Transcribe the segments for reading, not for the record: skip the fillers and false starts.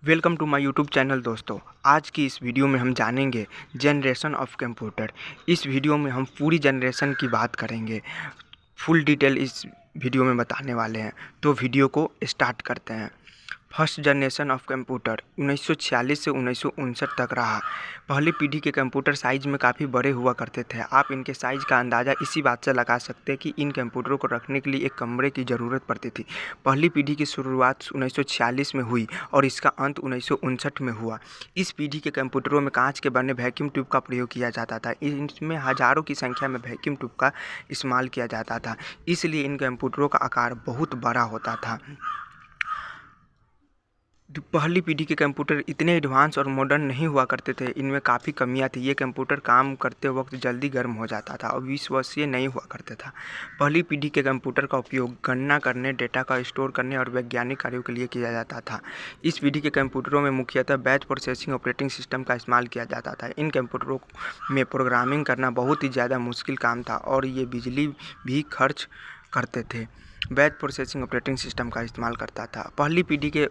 Welcome to my YouTube channel दोस्तों। आज की इस वीडियो में हम जानेंगे जनरेशन ऑफ कंप्यूटर। इस वीडियो में हम पूरी जनरेशन की बात करेंगे। फुल डिटेल इस वीडियो में बताने वाले हैं, तो वीडियो को स्टार्ट करते हैं। फर्स्ट जनरेशन ऑफ कंप्यूटर 1946 से 1959 तक रहा। पहली पीढ़ी के कंप्यूटर साइज में काफ़ी बड़े हुआ करते थे। आप इनके साइज़ का अंदाज़ा इसी बात से लगा सकते हैं कि इन कंप्यूटरों को रखने के लिए एक कमरे की ज़रूरत पड़ती थी। पहली पीढ़ी की शुरुआत 1946 में हुई और इसका अंत 1959 में हुआ। इस पीढ़ी के कंप्यूटरों में कांच के बने वैक्यूम ट्यूब का प्रयोग किया जाता था। इसमें हज़ारों की संख्या में वैक्यूम ट्यूब का इस्तेमाल किया जाता था, इसलिए इन कंप्यूटरों का आकार बहुत बड़ा होता था। पहली पीढ़ी के कंप्यूटर इतने एडवांस और मॉडर्न नहीं हुआ करते थे। इनमें काफ़ी कमियां थी। ये कंप्यूटर काम करते वक्त जल्दी गर्म हो जाता था और विश्वसनीय नहीं हुआ करता था। पहली पीढ़ी के कंप्यूटर का उपयोग गणना करने, डेटा का स्टोर करने और वैज्ञानिक कार्यों के लिए किया जाता था। इस पीढ़ी के कंप्यूटरों में मुख्यतः बैच प्रोसेसिंग ऑपरेटिंग सिस्टम का इस्तेमाल किया जाता था। इन कंप्यूटरों में प्रोग्रामिंग करना बहुत ही ज़्यादा मुश्किल काम था और ये बिजली भी खर्च करते थे। बैच प्रोसेसिंग ऑपरेटिंग सिस्टम का इस्तेमाल करता था। पहली पीढ़ी के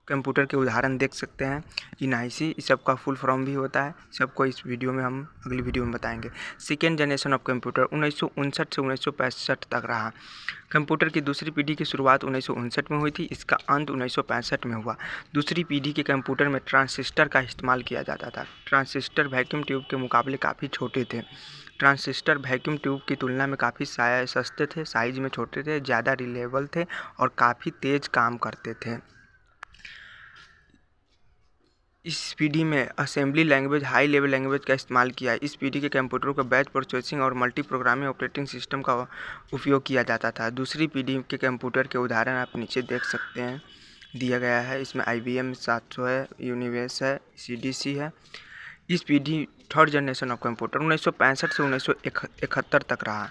कंप्यूटर के उदाहरण देख सकते हैं। इनाईसी इस सब का फुल फॉर्म भी होता है। सबको इस वीडियो में हम अगली वीडियो में बताएंगे। सेकेंड जनरेशन ऑफ कंप्यूटर 1959 से 1965 तक रहा। कंप्यूटर की दूसरी पीढ़ी की शुरुआत 1959 में हुई थी। इसका अंत 1965 में हुआ। दूसरी पीढ़ी के कंप्यूटर में ट्रांजिस्टर का इस्तेमाल किया जाता था। ट्रांजिस्टर वैक्यूम ट्यूब के मुकाबले काफ़ी छोटे थे। ट्रांजिस्टर वैक्यूम ट्यूब की तुलना में काफ़ी सस्ते थे, साइज में छोटे थे, ज़्यादा रिलायबल थे और काफ़ी तेज़ काम करते थे। इस पीढ़ी में assembly language, high level language का इस्तेमाल किया है। इस पीढ़ी के कंप्यूटरों को बैच प्रोसेसिंग और मल्टी प्रोग्रामिंग ऑपरेटिंग सिस्टम का उपयोग किया जाता था। दूसरी पीढ़ी के कंप्यूटर के उदाहरण आप नीचे देख सकते हैं, दिया गया है। इसमें IBM 700 है, यूनिवेस है, CDC है। इस पीढ़ी थर्ड जनरेशन ऑफ कंप्यूटर 1965 से 1971 तक रहा।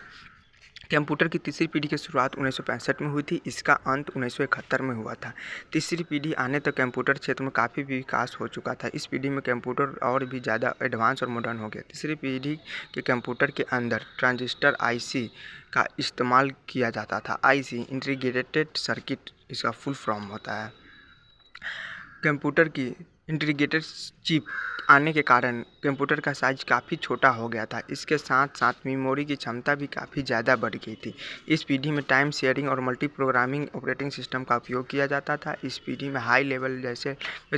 कंप्यूटर की तीसरी पीढ़ी की शुरुआत 1965 में हुई थी। इसका अंत 1971 में हुआ था। तीसरी पीढ़ी आने तक कंप्यूटर क्षेत्र में काफ़ी विकास हो चुका था। इस पीढ़ी में कंप्यूटर और भी ज़्यादा एडवांस और मॉडर्न हो गया। तीसरी पीढ़ी के कंप्यूटर के अंदर ट्रांजिस्टर IC का इस्तेमाल किया जाता था। IC इंटीग्रेटेड सर्किट इसका फुल फॉर्म होता है। कंप्यूटर की इंटीग्रेटेड चिप आने के कारण कंप्यूटर का साइज काफ़ी छोटा हो गया था। इसके साथ साथ मेमोरी की क्षमता भी काफ़ी ज़्यादा बढ़ गई थी। इस पीढ़ी में टाइम शेयरिंग और मल्टी प्रोग्रामिंग ऑपरेटिंग सिस्टम का उपयोग किया जाता था। इस पीढ़ी में हाई लेवल जैसे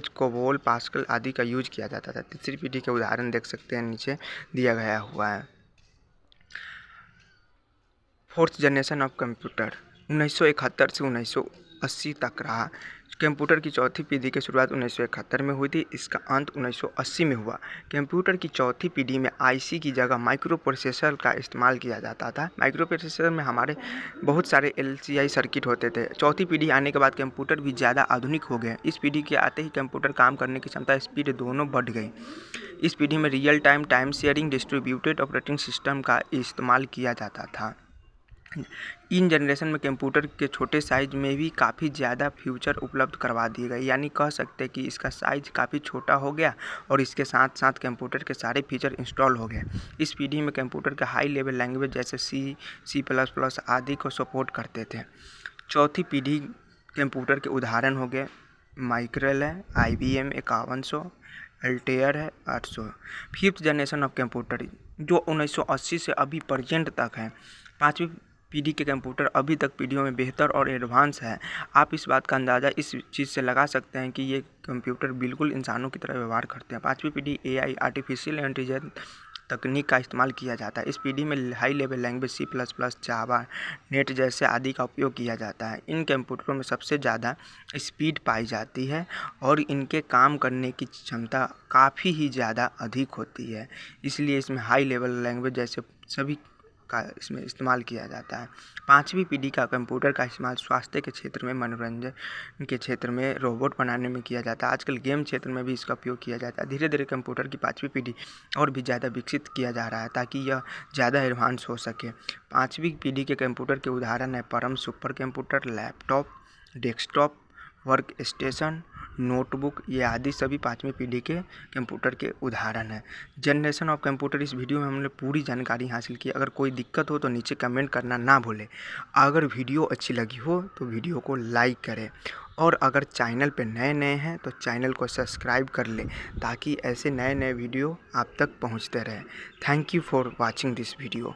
कोबोल, पास्कल आदि का यूज किया जाता था। तीसरी पीढ़ी के उदाहरण देख सकते हैं, नीचे दिया गया हुआ है। फोर्थ जनरेशन ऑफ कंप्यूटर 1971 से 1980 तक रहा। कंप्यूटर की चौथी पीढ़ी की शुरुआत 1971 में हुई थी। इसका अंत 1980 में हुआ। कंप्यूटर की चौथी पीढ़ी में IC की जगह माइक्रो प्रोसेसर का इस्तेमाल किया जाता था। माइक्रो प्रोसेसर में हमारे बहुत सारे LCI सर्किट होते थे। चौथी पीढ़ी आने के बाद कंप्यूटर भी ज़्यादा आधुनिक हो गए। इस पीढ़ी के आते ही कंप्यूटर काम करने की क्षमता, स्पीड दोनों बढ़ गई। इस पीढ़ी में real time, time sharing, distributed operating system का इस्तेमाल किया जाता था। इन जनरेशन में कंप्यूटर के छोटे साइज में भी काफ़ी ज़्यादा फीचर उपलब्ध करवा दिए गए, यानी कह सकते हैं कि इसका साइज काफ़ी छोटा हो गया और इसके साथ साथ कंप्यूटर के सारे फीचर इंस्टॉल हो गए। इस पीढ़ी में कंप्यूटर के हाई लेवल लैंग्वेज जैसे C++ आदि को सपोर्ट करते थे। चौथी पीढ़ी कंप्यूटर के उदाहरण हो गए माइक्रेल है, IBM 5100, अल्टेयर है 800। फिफ्थ जनरेशन ऑफ कंप्यूटर जो 1980 से अभी प्रेजेंट तक है। पाँचवीं पीढ़ी के कंप्यूटर अभी तक पीढ़ियों में बेहतर और एडवांस है। आप इस बात का अंदाज़ा इस चीज़ से लगा सकते हैं कि ये कंप्यूटर बिल्कुल इंसानों की तरह व्यवहार करते हैं। पाँचवीं पीढ़ी AI आर्टिफिशियल इंटेलिजेंस तकनीक का इस्तेमाल किया जाता है। इस पीढ़ी में हाई लेवल लैंग्वेज C++, जावा, नेट जैसे आदि का उपयोग किया जाता है। इन कंप्यूटरों में सबसे ज़्यादा स्पीड पाई जाती है और इनके काम करने की क्षमता काफ़ी ही ज़्यादा अधिक होती है, इसलिए इसमें हाई लेवल लैंग्वेज जैसे सभी का इसमें इस्तेमाल किया जाता है। पाँचवीं पीढ़ी का कंप्यूटर का इस्तेमाल स्वास्थ्य के क्षेत्र में, मनोरंजन के क्षेत्र में, रोबोट बनाने में किया जाता है। आजकल गेम क्षेत्र में भी इसका उपयोग किया जाता है। धीरे धीरे कंप्यूटर की पाँचवीं पीढ़ी और भी ज़्यादा विकसित किया जा रहा है ताकि यह ज़्यादा एडवांस हो सके। पाँचवीं पीढ़ी के कंप्यूटर के उदाहरण है परम super computer, laptop, desktop, work station, notebook, ये आदि सभी पाँचवीं पीढ़ी के कंप्यूटर के उदाहरण हैं। जनरेशन ऑफ कंप्यूटर इस वीडियो में हमने पूरी जानकारी हासिल की। अगर कोई दिक्कत हो तो नीचे कमेंट करना ना भूलें। अगर वीडियो अच्छी लगी हो तो वीडियो को लाइक करें और अगर चैनल पे नए नए हैं तो चैनल को सब्सक्राइब कर लें ताकि ऐसे नए नए वीडियो आप तक पहुंचते रहें। Thank you for watching this video.